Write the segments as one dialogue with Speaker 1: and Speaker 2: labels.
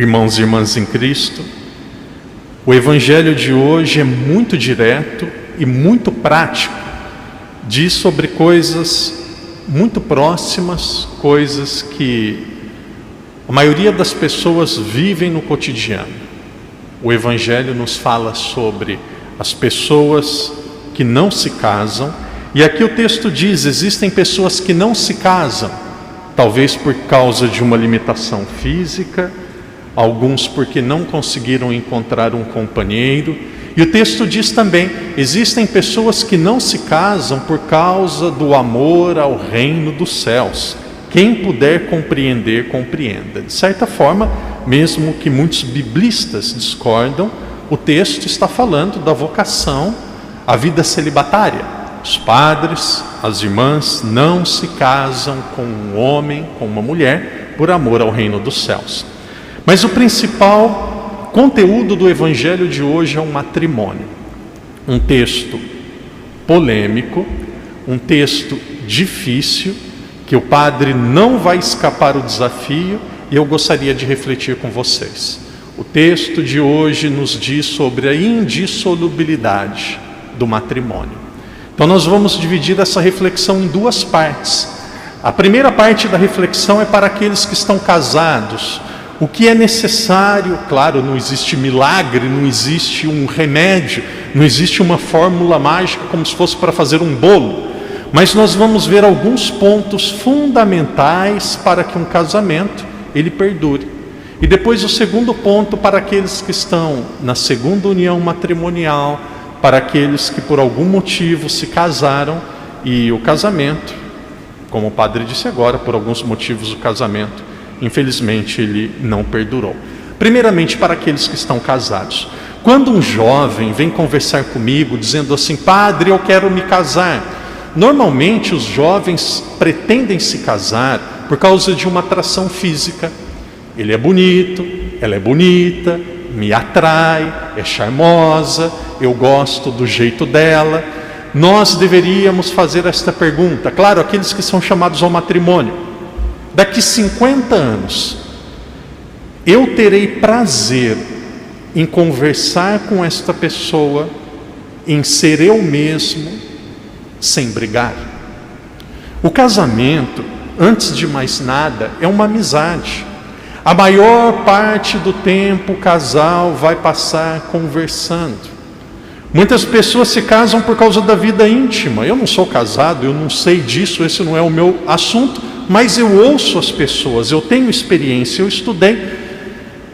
Speaker 1: Irmãos e irmãs em Cristo, o Evangelho de hoje é muito direto e muito prático. Diz sobre coisas muito próximas, coisas que a maioria das pessoas vivem no cotidiano. O Evangelho nos fala sobre as pessoas que não se casam, e aqui o texto diz: existem pessoas que não se casam, talvez por causa de uma limitação física, alguns porque não conseguiram encontrar um companheiro. E o texto diz também: existem pessoas que não se casam por causa do amor ao reino dos céus. Quem puder compreender, compreenda. De certa forma, mesmo que muitos biblistas discordam, o texto está falando da vocação à vida celibatária. Os padres, as irmãs não se casam com um homem, com uma mulher, por amor ao reino dos céus. Mas o principal conteúdo do Evangelho de hoje é o matrimônio. Um texto polêmico, um texto difícil, que o padre não vai escapar o desafio, e eu gostaria de refletir com vocês. O texto de hoje nos diz sobre a indissolubilidade do matrimônio. Então nós vamos dividir essa reflexão em duas partes. A primeira parte da reflexão é para aqueles que estão casados. O que é necessário? Claro, não existe milagre, não existe um remédio, não existe uma fórmula mágica como se fosse para fazer um bolo. Mas nós vamos ver alguns pontos fundamentais para que um casamento ele perdure. E depois o segundo ponto para aqueles que estão na segunda união matrimonial, para aqueles que por algum motivo se casaram e o casamento, como o padre disse agora, por alguns motivos o casamento, infelizmente, ele não perdurou. Primeiramente, para aqueles que estão casados. Quando um jovem vem conversar comigo dizendo assim: padre, eu quero me casar. Normalmente os jovens pretendem se casar por causa de uma atração física. Ele é bonito, ela é bonita, me atrai, é charmosa, eu gosto do jeito dela. Nós deveríamos fazer esta pergunta, claro, aqueles que são chamados ao matrimônio: daqui 50 anos, eu terei prazer em conversar com esta pessoa, em ser eu mesmo, sem brigar? O casamento, antes de mais nada, é uma amizade. A maior parte do tempo o casal vai passar conversando. Muitas pessoas se casam por causa da vida íntima. Eu não sou casado, eu não sei disso, esse não é o meu assunto, mas eu ouço as pessoas, eu tenho experiência, eu estudei.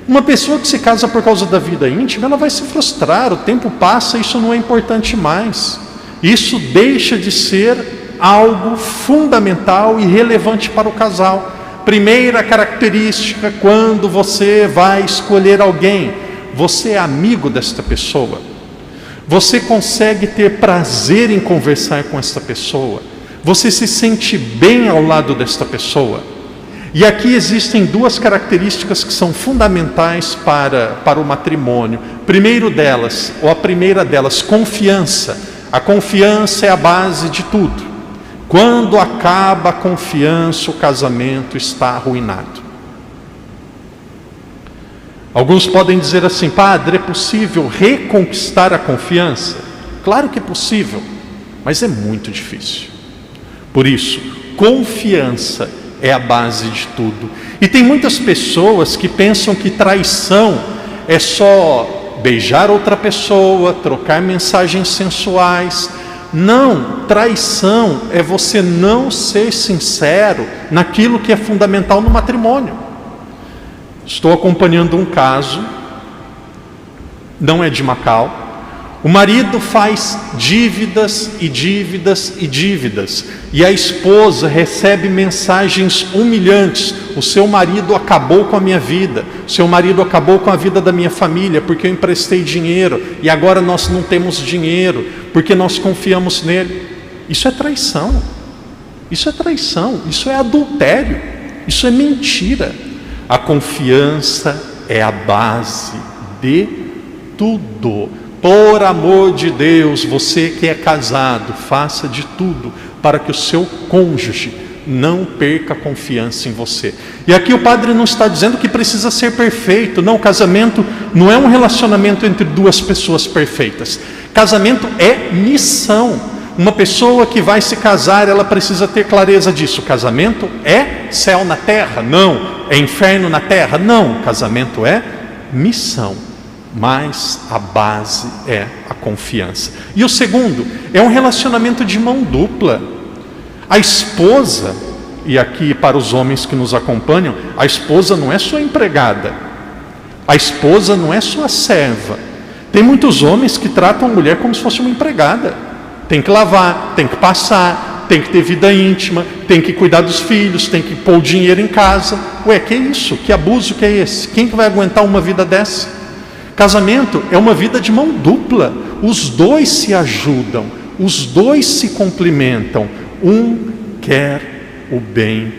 Speaker 1: Uma pessoa que se casa por causa da vida íntima, ela vai se frustrar, o tempo passa, isso não é importante mais. Isso deixa de ser algo fundamental e relevante para o casal. Primeira característica, quando você vai escolher alguém: você é amigo desta pessoa. Você consegue ter prazer em conversar com esta pessoa. Você se sente bem ao lado desta pessoa. E aqui existem duas características que são fundamentais para o matrimônio. Primeiro delas, ou a primeira delas, confiança. A confiança é a base de tudo. Quando acaba a confiança, o casamento está arruinado. Alguns podem dizer assim: padre, é possível reconquistar a confiança? Claro que é possível, mas é muito difícil. Por isso, confiança é a base de tudo. E tem muitas pessoas que pensam que traição é só beijar outra pessoa, trocar mensagens sensuais. Não, traição é você não ser sincero naquilo que é fundamental no matrimônio. Estou acompanhando um caso, não é de Macau. O marido faz dívidas e dívidas e dívidas, e a esposa recebe mensagens humilhantes: o seu marido acabou com a minha vida, o seu marido acabou com a vida da minha família, porque eu emprestei dinheiro, e agora nós não temos dinheiro, porque nós confiamos nele. Isso é traição, isso é traição, isso é adultério, isso é mentira. A confiança é a base de tudo. Por amor de Deus, você que é casado, faça de tudo para que o seu cônjuge não perca a confiança em você. E aqui o padre não está dizendo que precisa ser perfeito. Não, casamento não é um relacionamento entre duas pessoas perfeitas. Casamento é missão. Uma pessoa que vai se casar, ela precisa ter clareza disso. Casamento é céu na terra? Não. É inferno na terra? Não. Casamento é missão. Mas a base é a confiança. E o segundo, é um relacionamento de mão dupla. A esposa, e aqui para os homens que nos acompanham, a esposa não é sua empregada. A esposa não é sua serva. Tem muitos homens que tratam a mulher como se fosse uma empregada. Tem que lavar, tem que passar, tem que ter vida íntima, tem que cuidar dos filhos, tem que pôr o dinheiro em casa. Ué, que isso? Que abuso que é esse? Quem que vai aguentar uma vida dessa? Casamento é uma vida de mão dupla. Os dois se ajudam, os dois se complementam. Um quer o bem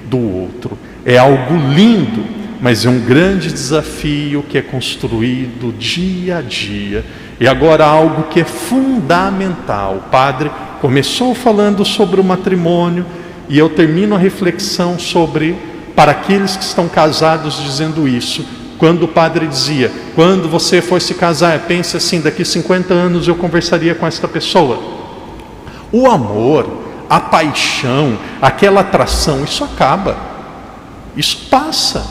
Speaker 1: do outro. É algo lindo, mas é um grande desafio que é construído dia a dia. E agora algo que é fundamental. O padre começou falando sobre o matrimônio e eu termino a reflexão sobre, para aqueles que estão casados, dizendo isso. Quando o padre dizia, quando você for se casar, pense assim, daqui 50 anos eu conversaria com esta pessoa. O amor, a paixão, aquela atração, isso acaba. Isso passa.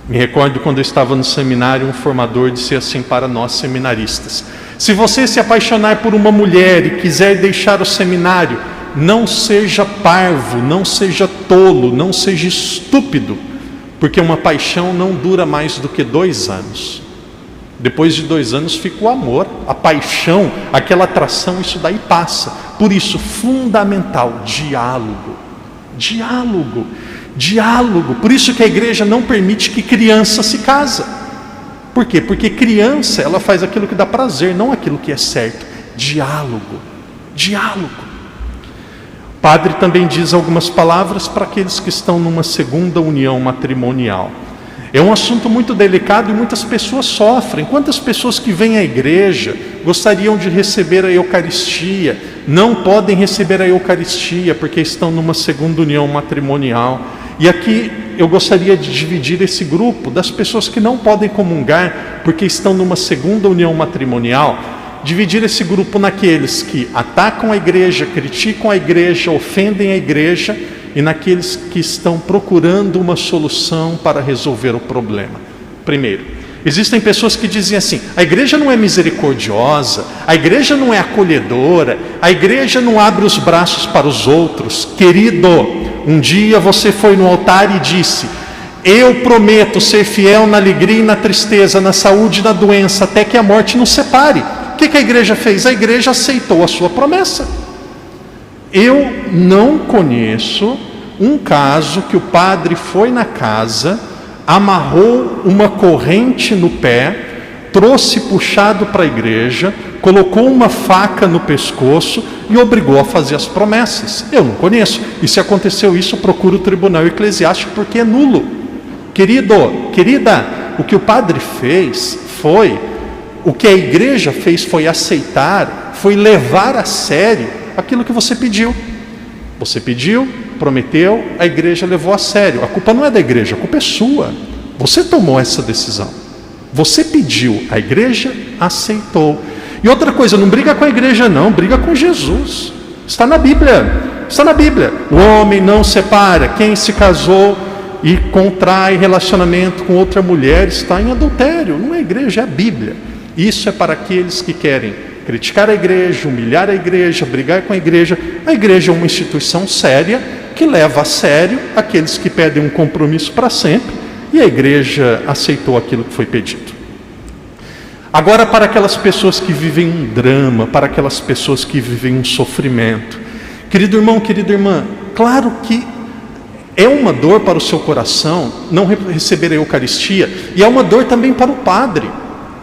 Speaker 1: Me recordo quando eu estava no seminário, um formador disse assim para nós seminaristas: se você se apaixonar por uma mulher e quiser deixar o seminário, não seja parvo, não seja tolo, não seja estúpido, porque uma paixão não dura mais do que 2 anos. Depois de 2 anos fica o amor, a paixão, aquela atração, isso daí passa. Por isso, fundamental, diálogo. Diálogo. Diálogo. Por isso que a igreja não permite que criança se casa. Por quê? Porque criança, ela faz aquilo que dá prazer, não aquilo que é certo. Diálogo. Diálogo. O padre também diz algumas palavras para aqueles que estão numa segunda união matrimonial. É um assunto muito delicado e muitas pessoas sofrem. Quantas pessoas que vêm à igreja gostariam de receber a Eucaristia, não podem receber a Eucaristia porque estão numa segunda união matrimonial. E aqui eu gostaria de dividir esse grupo das pessoas que não podem comungar porque estão numa segunda união matrimonial, dividir esse grupo naqueles que atacam a igreja, criticam a igreja, ofendem a igreja, e naqueles que estão procurando uma solução para resolver o problema. Primeiro, existem pessoas que dizem assim: a igreja não é misericordiosa, a igreja não é acolhedora, a igreja não abre os braços para os outros. Querido, um dia você foi no altar e disse: eu prometo ser fiel na alegria e na tristeza, na saúde e na doença, até que a morte nos separe. O que a igreja fez? A igreja aceitou a sua promessa. Eu não conheço um caso que o padre foi na casa, amarrou uma corrente no pé, trouxe puxado para a igreja, colocou uma faca no pescoço e obrigou a fazer as promessas. Eu não conheço. E se aconteceu isso, procura o tribunal eclesiástico, porque é nulo. Querido, querida, o que o padre fez foi, o que a igreja fez foi aceitar, foi levar a sério aquilo que você pediu. Você pediu, prometeu, a igreja levou a sério. A culpa não é da igreja, a culpa é sua. Você tomou essa decisão. Você pediu, a igreja aceitou. E outra coisa, não briga com a igreja não, briga com Jesus. Está na Bíblia. Está na Bíblia. O homem não separa. Quem se casou e contrai relacionamento com outra mulher está em adultério. Não é a igreja, é a Bíblia. Isso é para aqueles que querem criticar a igreja, humilhar a igreja, brigar com a igreja. A igreja é uma instituição séria que leva a sério aqueles que pedem um compromisso para sempre, e a igreja aceitou aquilo que foi pedido. Agora, para aquelas pessoas que vivem um drama, para aquelas pessoas que vivem um sofrimento, querido irmão, querida irmã, claro que é uma dor para o seu coração não receber a Eucaristia, e é uma dor também para o padre.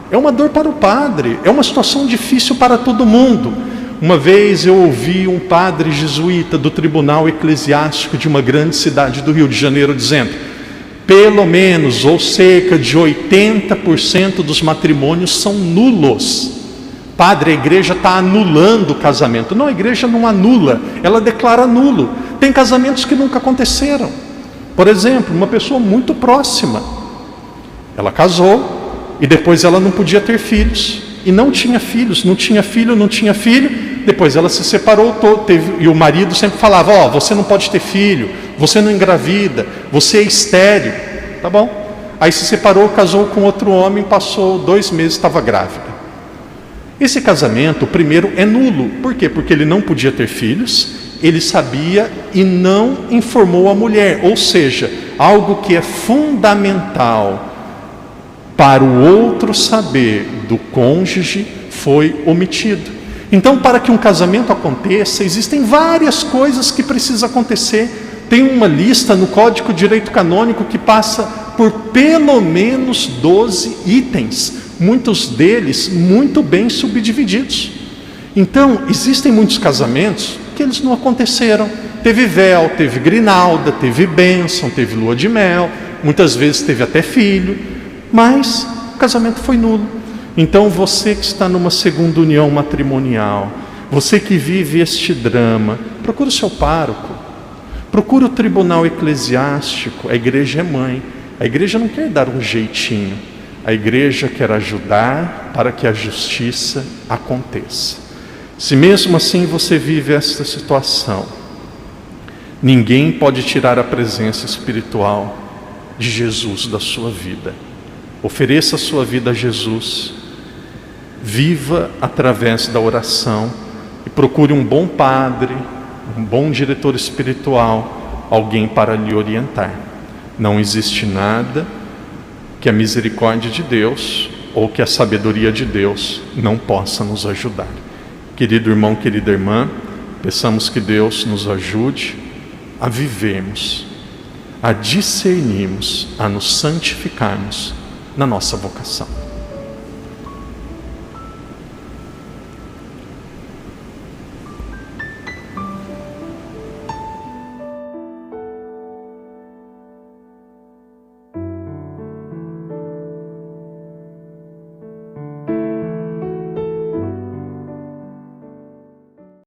Speaker 1: É uma dor para o padre, é uma situação difícil para todo mundo. Uma vez eu ouvi um padre jesuíta do tribunal eclesiástico de uma grande cidade do Rio de Janeiro dizendo: pelo menos ou cerca de 80% dos matrimônios são nulos. Padre, a igreja está anulando o casamento. Não, a igreja não anula, ela declara nulo. Tem casamentos que nunca aconteceram. Por exemplo, uma pessoa muito próxima, ela casou e depois ela não podia ter filhos. E não tinha filhos, não tinha filho. Depois ela se separou, e o marido sempre falava, ó, você não pode ter filho, você não engravida, você é estéril. Tá bom. Aí se separou, casou com outro homem, passou 2 meses, estava grávida. Esse casamento, o primeiro, é nulo. Por quê? Porque ele não podia ter filhos, ele sabia e não informou a mulher. Ou seja, algo que é fundamental para o outro saber do cônjuge foi omitido. Então, para que um casamento aconteça, existem várias coisas que precisam acontecer. Tem uma lista no Código de Direito Canônico que passa por pelo menos 12 itens, muitos deles muito bem subdivididos. Então, existem muitos casamentos que eles não aconteceram. Teve véu, teve grinalda, teve bênção, teve lua de mel, muitas vezes teve até filho, mas o casamento foi nulo. Então você que está numa segunda união matrimonial, você que vive este drama, procura o seu pároco, procura o tribunal eclesiástico. A igreja é mãe, a igreja não quer dar um jeitinho, a igreja quer ajudar para que a justiça aconteça. Se mesmo assim você vive esta situação, ninguém pode tirar a presença espiritual de Jesus da sua vida. Ofereça a sua vida a Jesus, viva através da oração e procure um bom padre, um bom diretor espiritual, alguém para lhe orientar. Não existe nada que a misericórdia de Deus ou que a sabedoria de Deus não possa nos ajudar. Querido irmão, querida irmã, peçamos que Deus nos ajude a vivermos, a discernirmos, a nos santificarmos na nossa vocação.